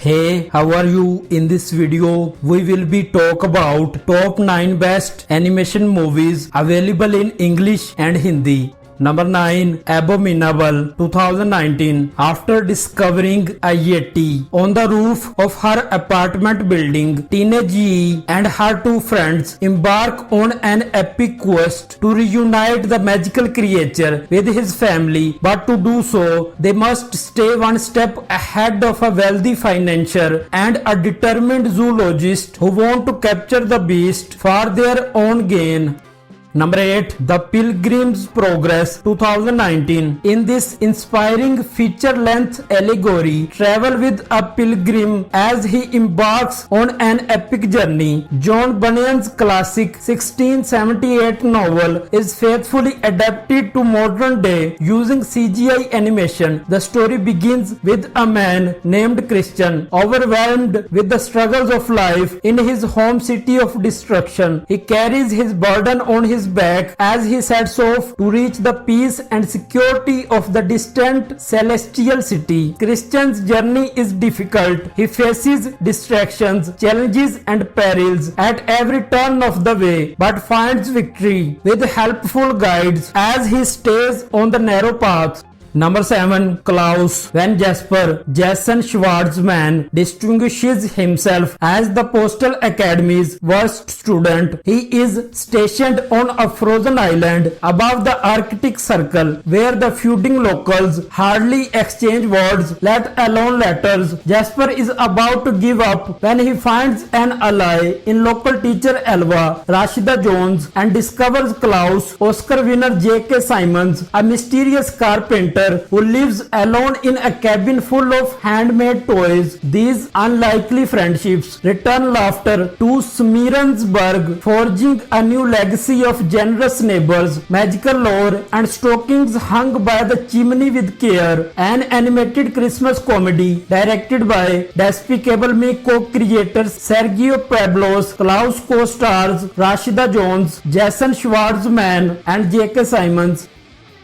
Hey, how are you? In this video, we will be talk about top 9 best animation movies available in English and Hindi. Number 9, Abominable, 2019. After discovering a Yeti on the roof of her apartment building, teenage Yi and her two friends embark on an epic quest to reunite the magical creature with his family. But to do so, they must stay one step ahead of a wealthy financier and a determined zoologist who want to capture the beast for their own gain. Number 8, The Pilgrim's Progress, 2019. In this inspiring feature-length allegory, travel with a pilgrim as he embarks on an epic journey. John Bunyan's classic 1678 novel is faithfully adapted to modern day using CGI animation. The story begins with a man named Christian, overwhelmed with the struggles of life in his home city of destruction. He carries his burden on his back as he sets off to reach the peace and security of the distant celestial city. Christian's journey is difficult. He faces distractions, challenges and perils at every turn of the way, but finds victory with helpful guides as he stays on the narrow path. Number 7, Klaus. When Jason Schwartzman distinguishes himself as the Postal Academy's worst student, he is stationed on a frozen island above the Arctic Circle where the feuding locals hardly exchange words, let alone letters. Jasper is about to give up when he finds an ally in local teacher Elva, Rashida Jones, and discovers Klaus, Oscar winner J.K. Simmons, a mysterious carpenter who lives alone in a cabin full of handmade toys. These unlikely friendships return laughter to Smearensburg, forging a new legacy of generous neighbors, magical lore, and stockings hung by the chimney with care. An animated Christmas comedy directed by Despicable Me co-creators Sergio Pablos. Klaus co-stars Rashida Jones, Jason Schwartzman, and J.K. Simmons.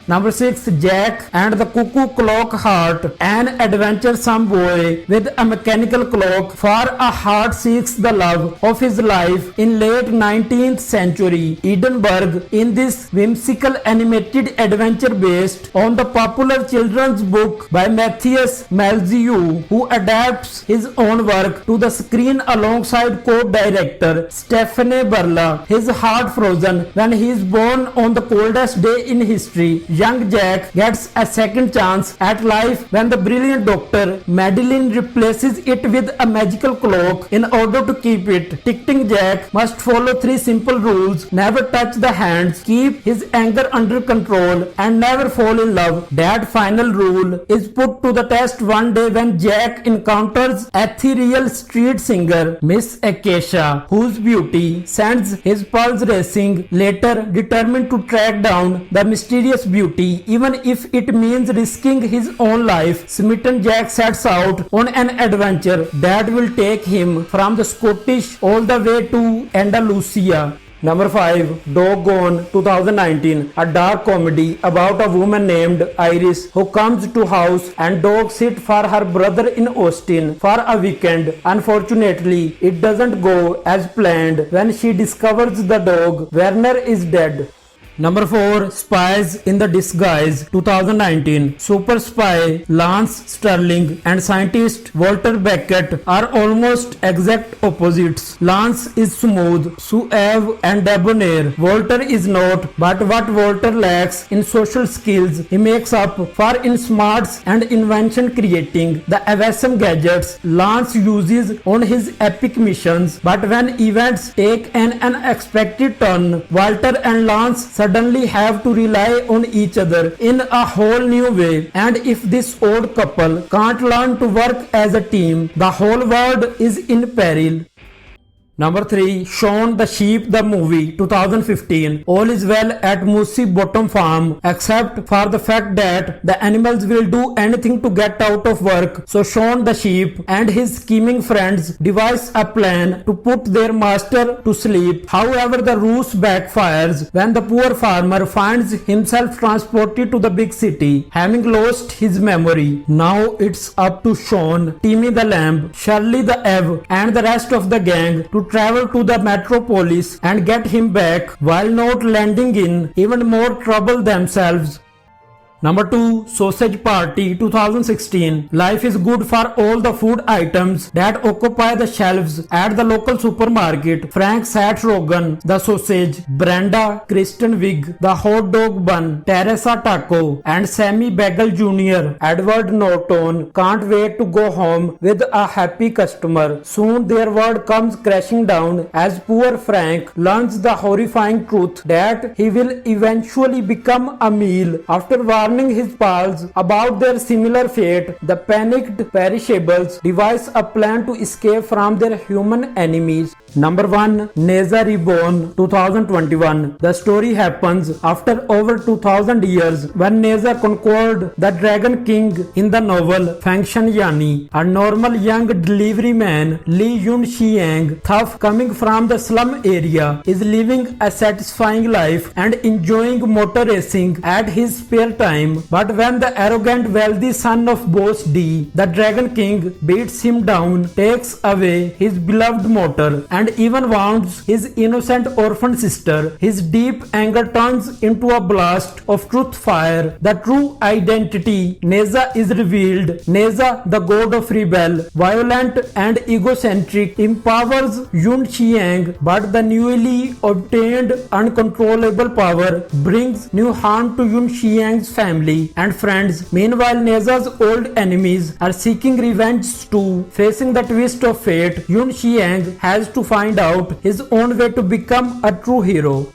Number 6, Jack and the Cuckoo Clock Heart. An adventuresome boy with a mechanical clock for a heart seeks the love of his life in late 19th century Edinburgh. In this whimsical animated adventure based on the popular children's book by Matthias Malzieu, who adapts his own work to the screen alongside co-director Stephanie Berla. His heart frozen when he is born on the coldest day in history. Young Jack gets a second chance at life when the brilliant doctor Madeline replaces it with a magical clock in order to keep it. Ticking Jack must follow 3 simple rules: never touch the hands, keep his anger under control, and never fall in love. That final rule is put to the test one day when Jack encounters ethereal street singer Miss Acacia, whose beauty sends his pulse racing. Later, determined to track down the mysterious beauty, even if it means risking his own life, smitten Jack sets out on an adventure that will take him from the Scottish all the way to Andalusia. Number 5, Doggone, 2019. A dark comedy about a woman named Iris who comes to house and dog sit for her brother in Austin for a weekend. Unfortunately, it doesn't go as planned when she discovers the dog Werner is dead. Number 4, Spies in the Disguise, 2019. Super spy Lance Sterling and scientist Walter Beckett are almost exact opposites. Lance is smooth, suave, and debonair. Walter is not, but what Walter lacks in social skills, he makes up for in smarts and invention creating the awesome gadgets Lance uses on his epic missions. But when events take an unexpected turn, Walter and Lance suddenly have to rely on each other in a whole new way, and if this odd couple can't learn to work as a team, the whole world is in peril. Number 3. Shaun the Sheep the movie 2015. All is well at Moosey Bottom Farm except for the fact that the animals will do anything to get out of work. So Shaun the Sheep and his scheming friends devise a plan to put their master to sleep. However, the ruse backfires when the poor farmer finds himself transported to the big city, having lost his memory. Now it's up to Shaun, Timmy the Lamb, Shirley the Ev and the rest of the gang to travel to the metropolis and get him back while not landing in even more trouble themselves. Number 2. Sausage Party 2016. Life is good for all the food items that occupy the shelves at the local supermarket. Frank Sat Rogen, the sausage, Brenda Kristen Wiig, the hot dog bun, Teresa Taco, and Sammy Bagel Jr. Edward Norton can't wait to go home with a happy customer. Soon their world comes crashing down as poor Frank learns the horrifying truth that he will eventually become a meal. After warning his pals about their similar fate, the panicked perishables devise a plan to escape from their human enemies. Number 1. Neza Reborn 2021. The story happens after over 2000 years when Neza conquered the Dragon King in the novel Fangshan Yani. A normal young delivery man, Lee Yun Xiang, tough coming from the slum area, is living a satisfying life and enjoying motor racing at his spare time. But when the arrogant wealthy son of Boss D, the Dragon King, beats him down, takes away his beloved motor, and even wounds his innocent orphan sister, his deep anger turns into a blast of truth fire. The true identity Neza is revealed. Neza, the god of rebel, violent and egocentric, empowers Yun Xiang, but the newly obtained uncontrollable power brings new harm to Yun Xiang's family and friends. Meanwhile, Neza's old enemies are seeking revenge too. Facing the twist of fate, Yun Xiang has to find out his own way to become a true hero.